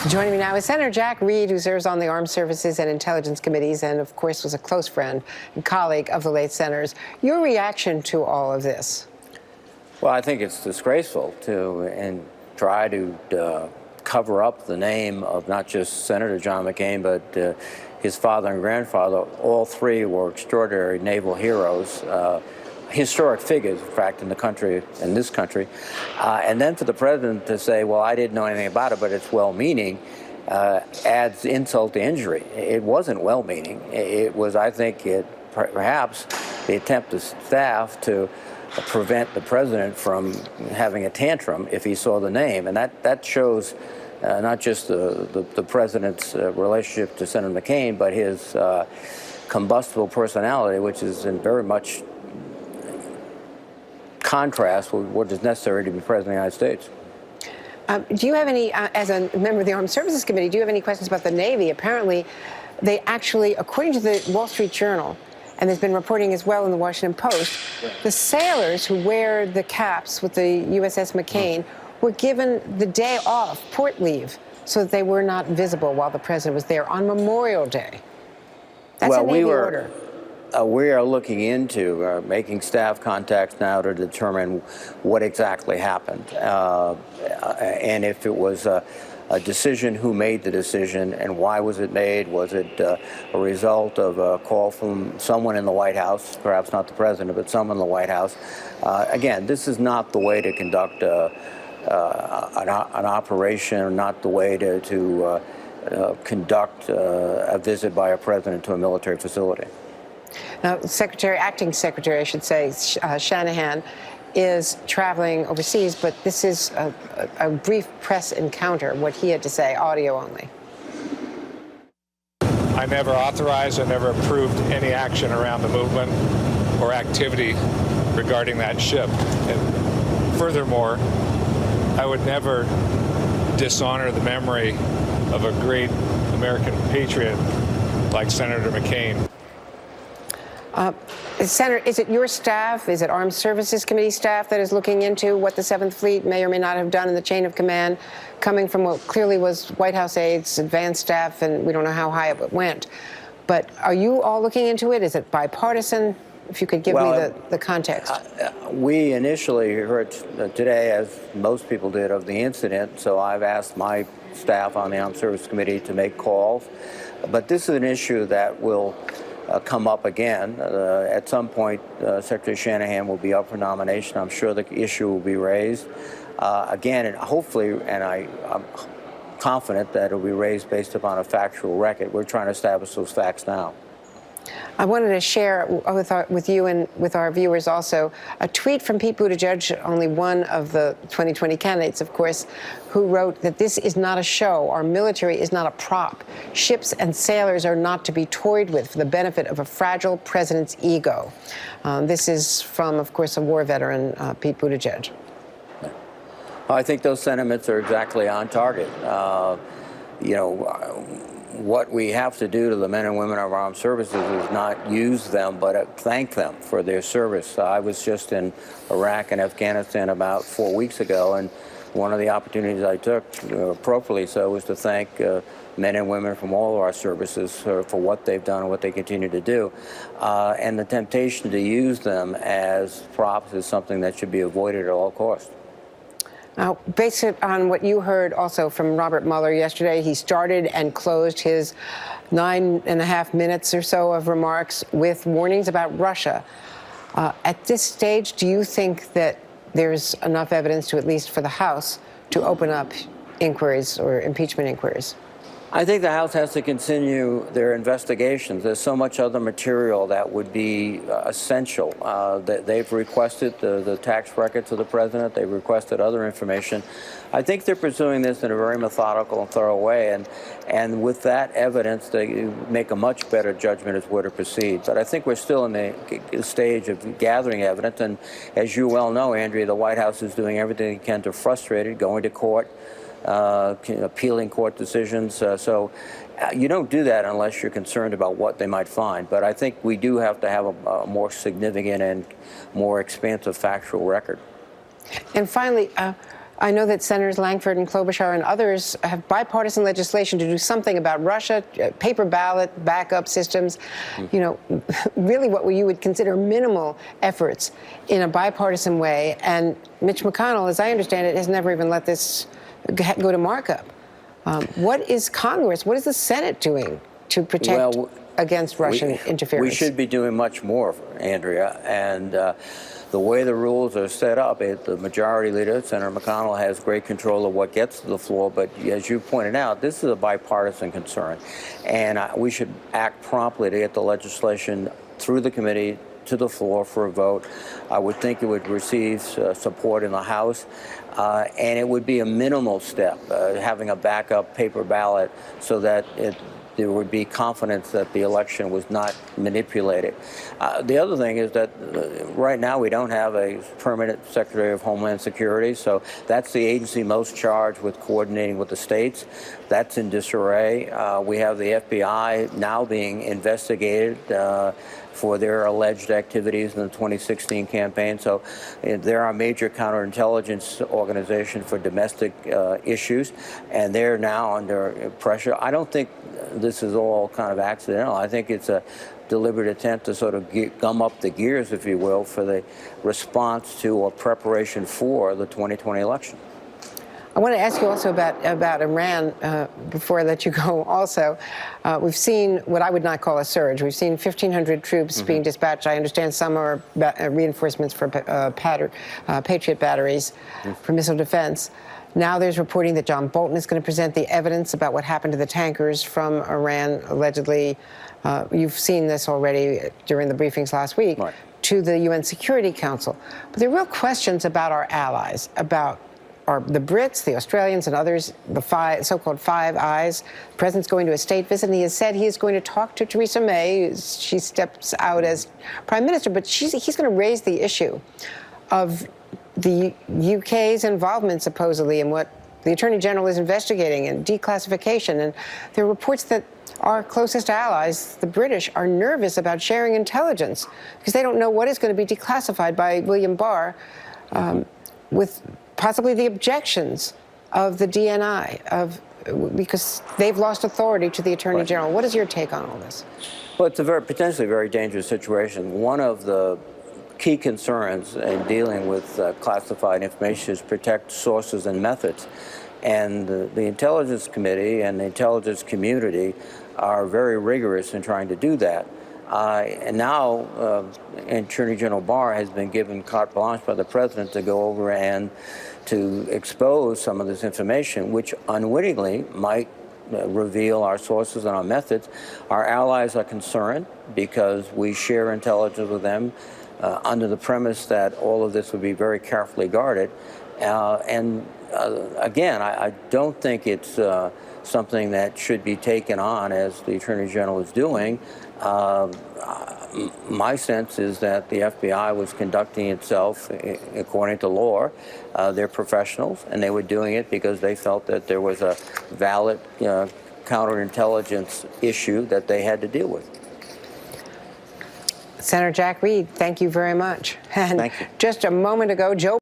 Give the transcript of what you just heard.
Joining me now is Senator Jack Reed, who serves on the Armed Services and Intelligence Committees and, of course, was a close friend and colleague of the late senators. Your reaction to all of this? Well, I think it's disgraceful to try to cover up the name of not just Senator John McCain, but his father and grandfather. All three were extraordinary naval heroes. Historic figures, in fact, in this country. And then for the president to say, well, I didn't know anything about it, but it's well-meaning, adds insult to injury. It wasn't well-meaning. It was, I think, perhaps the attempt of staff to prevent the president from having a tantrum if he saw the name. And that shows not just the president's relationship to Senator McCain, but his combustible personality, which is in very much contrast with what is necessary to be president of the United States. Do you have any, as a member of the Armed Services Committee, do you have any questions about the Navy? Apparently, they actually, according to the Wall Street Journal, and there's been reporting as well in the Washington Post, the sailors who wear the caps with the USS McCain were given the day off, port leave, so that they were not visible while the president was there on Memorial Day. That's a Navy order. We are looking into making staff contacts now to determine what exactly happened, and if it was a decision, who made the decision, and why was it made? Was it a result of a call from someone in the White House, perhaps not the president, but someone in the White House? Again, this is not the way to conduct an operation, not the way to conduct a visit by a president to a military facility. Now, Acting Secretary, I should say, Shanahan, is traveling overseas, but this is a brief press encounter, what he had to say, audio only. I never authorized, I never approved any action around the movement or activity regarding that ship. And furthermore, I would never dishonor the memory of a great American patriot like Senator McCain. Senator, is it your staff, is it Armed Services Committee staff that is looking into what the 7th Fleet may or may not have done in the chain of command, coming from what clearly was White House aides, advanced staff, and we don't know how high it went? But are you all looking into it? Is it bipartisan? If you could give me the context. We initially heard today, as most people did, of the incident, so I've asked my staff on the Armed Services Committee to make calls. But this is an issue that will come up again. At some point, Secretary Shanahan will be up for nomination. I'm sure the issue will be raised again, and hopefully, and I'm confident that it will be raised based upon a factual record. We're trying to establish those facts now. I wanted to share with you and with our viewers also a tweet from Pete Buttigieg, only one of the 2020 candidates, of course, who wrote that this is not a show. Our military is not a prop. Ships and sailors are not to be toyed with for the benefit of a fragile president's ego. This is from, of course, a war veteran, Pete Buttigieg. I think those sentiments are exactly on target. What we have to do to the men and women of our armed services is not use them, but thank them for their service. I was just in Iraq and Afghanistan about 4 weeks ago, and one of the opportunities I took, appropriately so, was to thank men and women from all of our services for what they've done and what they continue to do. And the temptation to use them as props is something that should be avoided at all costs. Now, based on what you heard also from Robert Mueller yesterday, he started and closed his 9.5 minutes or so of remarks with warnings about Russia. At this stage, do you think that there's enough evidence to, at least for the House, to open up inquiries or impeachment inquiries? I think the House has to continue their investigations. There's so much other material that would be essential. They've requested the tax records of the president. They've requested other information. I think they're pursuing this in a very methodical and thorough way, and with that evidence, they make a much better judgment as where to proceed. But I think we're still in the stage of gathering evidence, and as you well know, Andrea, the White House is doing everything it can to frustrate it, going to court, appealing court decisions. So you don't do that unless you're concerned about what they might find. But I think we do have to have a more significant and more expansive factual record. And finally, I know that Senators Langford and Klobuchar and others have bipartisan legislation to do something about Russia, paper ballot, backup systems, you know, really what you would consider minimal efforts in a bipartisan way. And Mitch McConnell, as I understand it, has never even let this go to markup. What is Congress, what is the Senate doing to protect against Russian interference? We should be doing much more, Andrea. And the way the rules are set up, the majority leader, Senator McConnell, has great control of what gets to the floor. But as you pointed out, this is a bipartisan concern. And we should act promptly to get the legislation through the committee to the floor for a vote. I would think it would receive support in the House. And it would be a minimal step, having a backup paper ballot so that there would be confidence that the election was not manipulated. The other thing is that right now we don't have a permanent Secretary of Homeland Security, so that's the agency most charged with coordinating with the states. That's in disarray. We have the FBI now being investigated for their alleged activities in the 2016 campaign. So they're our major counterintelligence organization for domestic issues, and they're now under pressure. I don't think this is all kind of accidental. I think it's a deliberate attempt to sort of gum up the gears, if you will, for the response to or preparation for the 2020 election. I want to ask you also about Iran before I let you go also. We've seen what I would not call a surge. We've seen 1,500 troops being dispatched. I understand some are reinforcements for Patriot batteries for missile defense. Now there's reporting that John Bolton is going to present the evidence about what happened to the tankers from Iran, allegedly. You've seen this already during the briefings last week, to the UN Security Council. But there are real questions about our allies, about the Brits, the Australians, and others, the so-called Five Eyes. The president's going to a state visit, and he has said he is going to talk to Theresa May. She steps out as prime minister, but he's going to raise the issue of the UK's involvement, supposedly, in what the Attorney General is investigating and declassification. And there are reports that our closest allies, the British, are nervous about sharing intelligence because they don't know what is going to be declassified by William Barr, with possibly the objections of the DNI, because they've lost authority to the Attorney General. What is your take on all this? Well, it's a potentially very dangerous situation. One of the key concerns in dealing with classified information is protect sources and methods. And the Intelligence Committee and the intelligence community are very rigorous in trying to do that. And now Attorney General Barr has been given carte blanche by the president to go over and to expose some of this information, which unwittingly might reveal our sources and our methods. Our allies are concerned because we share intelligence with them under the premise that all of this would be very carefully guarded. Again, I don't think it's something that should be taken on as the Attorney General is doing. My sense is that the FBI was conducting itself according to law. They're professionals, and they were doing it because they felt that there was a valid counterintelligence issue that they had to deal with. Senator Jack Reed, thank you very much. And thank you. Just a moment ago, Joe